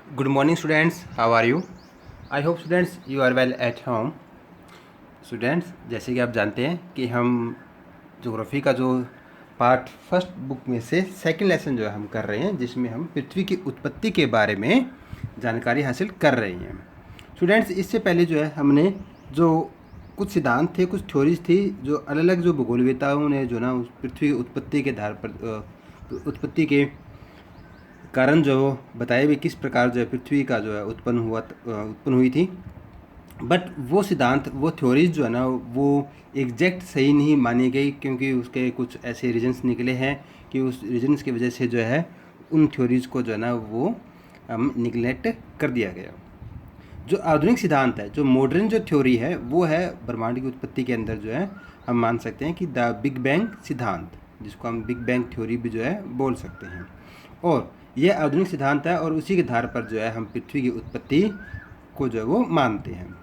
Good morning students, how are you? I hope students you are well at home. Students, जैसे कि आप जानते हैं कि हम ज्योग्राफी का जो पार्ट फर्स्ट बुक में से सेकंड लेसन जो है हम कर रहे हैं, जिसमें हम पृथ्वी की उत्पत्ति के बारे में जानकारी हासिल कर रहे हैं। स्टूडेंट्स, इससे पहले जो है हमने जो कुछ सिद्धांत थे, कुछ थ्योरीज थी, जो अलग अलग जो भूगोलवेताओं ने जो ना उस पृथ्वी की उत्पत्ति के आधार पर उत्पत्ति के कारण जो बताए भी किस प्रकार जो है पृथ्वी का जो है उत्पन्न हुई थी। बट वो सिद्धांत, वो थ्योरीज जो है ना, वो एग्जैक्ट सही नहीं मानी गई, क्योंकि उसके कुछ ऐसे रीजन्स निकले हैं कि उस रीजन्स की वजह से जो है उन थ्योरीज को जो है ना वो हम निगलेक्ट कर दिया गया। जो आधुनिक सिद्धांत है, जो मॉडर्न जो थ्योरी है, वो है ब्रह्मांड की उत्पत्ति के अंदर जो है हम मान सकते हैं कि द बिग बैंग सिद्धांत, जिसको हम बिग बैंग थ्योरी भी जो है बोल सकते हैं। और यह आधुनिक सिद्धांत है और उसी के आधार पर जो है हम पृथ्वी की उत्पत्ति को जो है वो मानते हैं।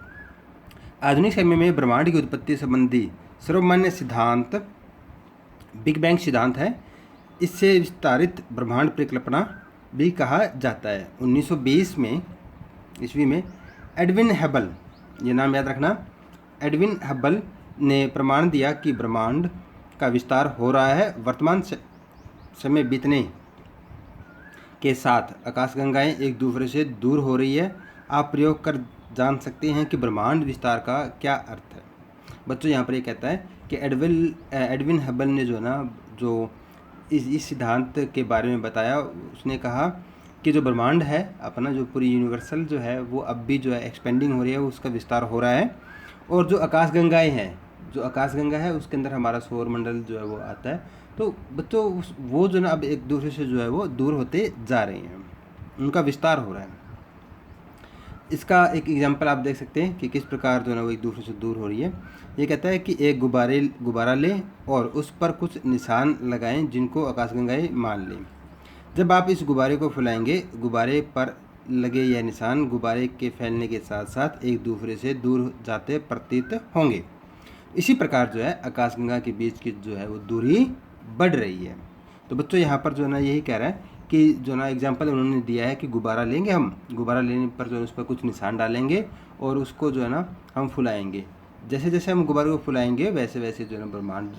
आधुनिक समय में ब्रह्मांड की उत्पत्ति संबंधी सर्वमान्य सिद्धांत बिग बैंग सिद्धांत है। इससे विस्तारित ब्रह्मांड परिकल्पना भी कहा जाता है। 1920 में ईस्वी में एडविन हबल, ये नाम याद रखना, एडविन हबल ने प्रमाण दिया कि ब्रह्मांड का विस्तार हो रहा है। वर्तमान समय बीतने के साथ आकाशगंगाएं एक दूसरे से दूर हो रही है। आप प्रयोग कर जान सकते हैं कि ब्रह्मांड विस्तार का क्या अर्थ है। बच्चों, यहाँ पर ये कहता है कि एडविन हबल ने जो ना जो इस सिद्धांत के बारे में बताया, उसने कहा कि जो ब्रह्मांड है अपना, जो पूरी यूनिवर्सल जो है वो अब भी जो है एक्सपेंडिंग हो रही है, उसका विस्तार हो रहा है। और जो आकाशगंगाएं हैं, जो आकाशगंगा है उसके अंदर हमारा सौर मंडल जो है वो आता है। तो बच्चों वो जो ना अब एक दूसरे से जो है वो दूर होते जा रहे हैं, उनका विस्तार हो रहा है। इसका एक एग्जांपल आप देख सकते हैं कि किस प्रकार जो है ना वो एक दूसरे से दूर हो रही है। ये कहता है कि एक गुब्बारा लें और उस पर कुछ निशान लगाएं जिनको आकाशगंगाएं मान लें। जब आप इस गुब्बारे को फैलाएंगे, गुब्बारे पर लगे यह निशान गुब्बारे के फैलने के साथ साथ एक दूसरे से दूर जाते प्रतीत होंगे। इसी प्रकार जो है आकाशगंगा के बीच की जो है वो दूरी बढ़ रही है। तो बच्चों, यहाँ पर जो है ना यही कह रहा है कि जो ना एग्जाम्पल उन्होंने दिया है कि गुब्बारा लेंगे, हम गुब्बारा लेने पर जो है उस पर कुछ निशान डालेंगे और उसको जो है ना हम फुलाएंगे। जैसे जैसे हम गुब्बारे को फुलाएंगे वैसे वैसे जो है ना ब्रह्मांड,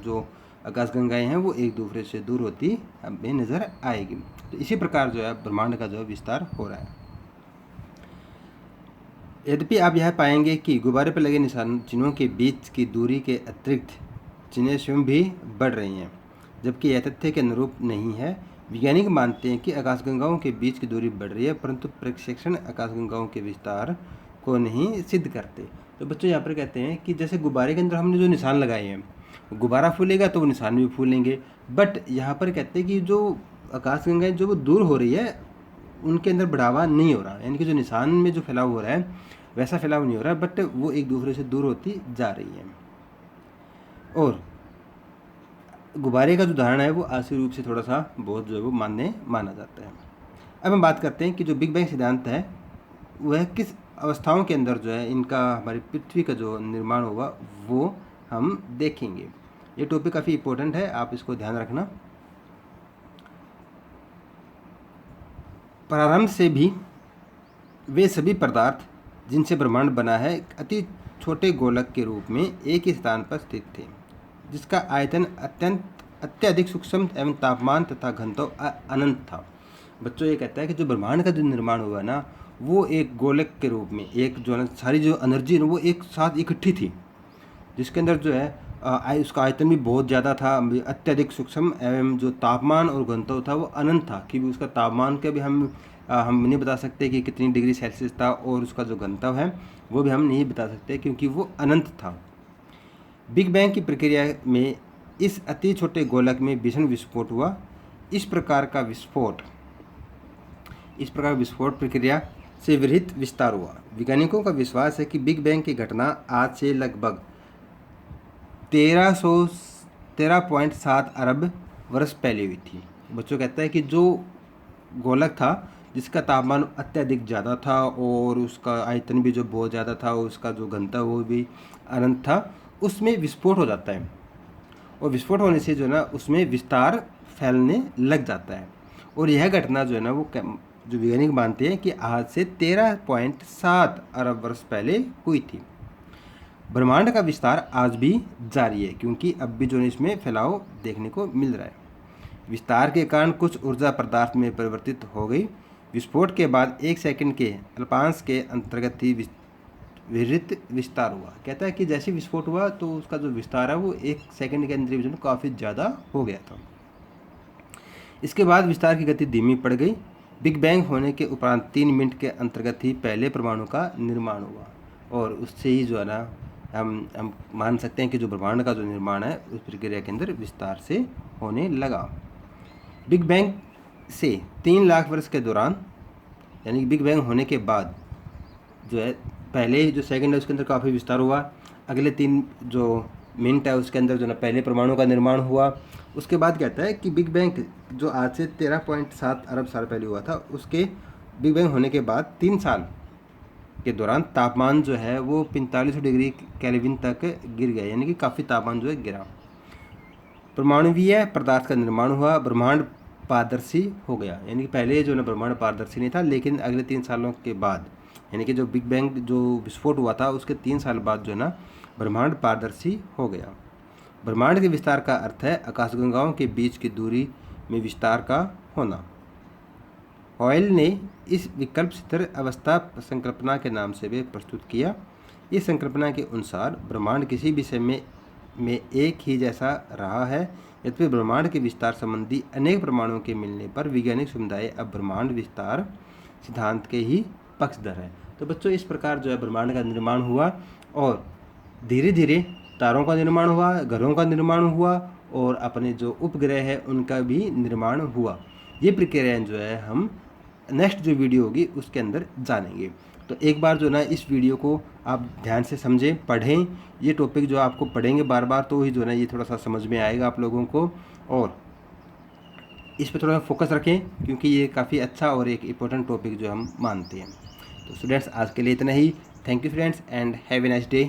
जो आकाशगंगाएं हैं, वो एक दूसरे से दूर होती हमें नज़र आएगी। तो इसी प्रकार जो है ब्रह्मांड का जो है विस्तार हो रहा है। यद्यपि आप यह पाएंगे कि गुब्बारे पर लगे निशान चिन्हों के बीच की दूरी के अतिरिक्त चिन्हें स्वयं भी बढ़ रही हैं, जबकि यह तथ्य के अनुरूप नहीं है। वैज्ञानिक मानते हैं कि आकाशगंगाओं के बीच की दूरी बढ़ रही है, परंतु प्रक्षेपण आकाशगंगाओं के विस्तार को नहीं सिद्ध करते। तो बच्चों, यहाँ पर कहते हैं कि जैसे गुब्बारे के अंदर हमने जो निशान लगाए हैं, गुब्बारा फूलेगा तो वो निशान भी फूलेंगे। बट यहाँ पर कहते हैं कि जो आकाशगंगाएं जो वो दूर हो रही है, उनके अंदर बढ़ावा नहीं हो रहा, यानी कि जो निशान में जो फैलाव हो रहा है वैसा फैलाव नहीं हो रहा, बट वो एक दूसरे से दूर होती जा रही है। और गुब्बारे का जो उदाहरण है वो आंशिक रूप से थोड़ा सा बहुत जो है वो माना जाता है। अब हम बात करते हैं कि जो बिग बैंग सिद्धांत है वह किस अवस्थाओं के अंदर जो है इनका हमारी पृथ्वी का जो निर्माण होगा वो हम देखेंगे। ये टॉपिक काफ़ी इम्पोर्टेंट है, आप इसको ध्यान रखना। प्रारंभ से भी वे सभी पदार्थ जिनसे ब्रह्मांड बना है अति छोटे गोलक के रूप में एक ही स्थान पर स्थित थे, जिसका आयतन अत्यधिक सूक्ष्म एवं तापमान तथा घनत्व अनंत था। बच्चों, ये कहता है कि जो ब्रह्मांड का जो निर्माण हुआ ना, वो एक गोलक के रूप में, एक जो सारी जो एनर्जी वो एक साथ इकट्ठी थी, जिसके अंदर जो है उसका आयतन भी बहुत ज़्यादा था, अत्यधिक सूक्ष्म एवं जो तापमान और घनत्व था वो अनंत था। कि उसका तापमान का भी हम नहीं बता सकते कि कितनी डिग्री सेल्सियस था, और उसका जो घनत्व है वो भी हम नहीं बता सकते क्योंकि वो अनंत था। बिग बैंग की प्रक्रिया में इस अति छोटे गोलक में भीषण विस्फोट हुआ। इस प्रकार विस्फोट प्रक्रिया से विरहित विस्तार हुआ। वैज्ञानिकों का विश्वास है कि बिग बैंग की घटना आज से लगभग 13.7 अरब वर्ष पहले हुई थी। बच्चों, कहता है कि जो गोलक था जिसका तापमान अत्यधिक ज़्यादा था और उसका आयतन भी जो बहुत ज़्यादा था और उसका जो घनत्व वो भी अनंत था, उसमें विस्फोट हो जाता है, और विस्फोट होने से जो है ना उसमें विस्तार फैलने लग जाता है। और यह घटना जो है ना वो जो वैज्ञानिक मानते हैं कि आज से 13.7 अरब वर्ष पहले हुई थी। ब्रह्मांड का विस्तार आज भी जारी है, क्योंकि अब भी जो है इसमें फैलाव देखने को मिल रहा है। विस्तार के कारण कुछ ऊर्जा पदार्थ में परिवर्तित हो गई। विस्फोट के बाद 1 सेकंड के अल्पांश के अंतर्गत ही विस्तृत विस्तार हुआ। कहता है कि जैसे विस्फोट हुआ तो उसका जो विस्तार है वो 1 सेकंड के अंदर जो काफ़ी ज़्यादा हो गया था। इसके बाद विस्तार की गति धीमी पड़ गई। बिग बैंग होने के उपरांत 3 मिनट के अंतर्गत ही पहले परमाणु का निर्माण हुआ, और उससे ही जो है ना हम मान सकते हैं कि जो ब्रह्मांड का जो निर्माण है उस प्रक्रिया के अंदर विस्तार से होने लगा। बिग बैंग से 3 लाख वर्ष के दौरान, यानी कि बिग बैंग होने के बाद जो है पहले जो सेकंड है उसके अंदर काफ़ी विस्तार हुआ। अगले 3 जो मिनट है उसके अंदर जो ना पहले परमाणु का निर्माण हुआ। उसके बाद कहता है कि बिग बैंग जो आज से 13.7 अरब साल पहले हुआ था, उसके बिग बैंग होने के बाद 3 साल के दौरान तापमान जो है वो 45 डिग्री केल्विन तक गिर गया, यानी कि काफ़ी तापमान जो है गिरा। परमाणुवीय पदार्थ का निर्माण हुआ। ब्रह्मांड पारदर्शी हो गया, यानी कि पहले जो है ब्रह्मांड पारदर्शी नहीं था, लेकिन अगले 3 सालों के बाद, यानी कि जो बिग बैंग जो विस्फोट हुआ था उसके 3 साल बाद जो है ना ब्रह्मांड पारदर्शी हो गया। ब्रह्मांड के विस्तार का अर्थ है आकाशगंगाओं के बीच की दूरी में विस्तार का होना। हॉयल ने इस विकल्प स्थिर अवस्था संकल्पना के नाम से भी प्रस्तुत किया। इस संकल्पना के अनुसार ब्रह्मांड किसी भी समय में एक ही जैसा रहा है। यद्यपि ब्रह्मांड के विस्तार संबंधी अनेक प्रमाणों के मिलने पर वैज्ञानिक समुदाय अब ब्रह्मांड विस्तार सिद्धांत के ही पक्षधर है। तो बच्चों, इस प्रकार जो है ब्रह्मांड का निर्माण हुआ, और धीरे धीरे तारों का निर्माण हुआ, ग्रहों का निर्माण हुआ, और अपने जो उपग्रह है उनका भी निर्माण हुआ। ये प्रक्रियाएं जो है हम नेक्स्ट जो वीडियो होगी उसके अंदर जानेंगे। तो एक बार जो ना इस वीडियो को आप ध्यान से समझें, पढ़ें। ये टॉपिक जो आपको पढ़ेंगे बार बार तो ही जो ना ये थोड़ा सा समझ में आएगा आप लोगों को, और इस पर थोड़ा फोकस रखें, क्योंकि ये काफ़ी अच्छा और एक इम्पोर्टेंट टॉपिक जो हम मानते हैं। तो स्टूडेंट्स, आज के लिए इतना ही। Thank you friends, and have a nice day.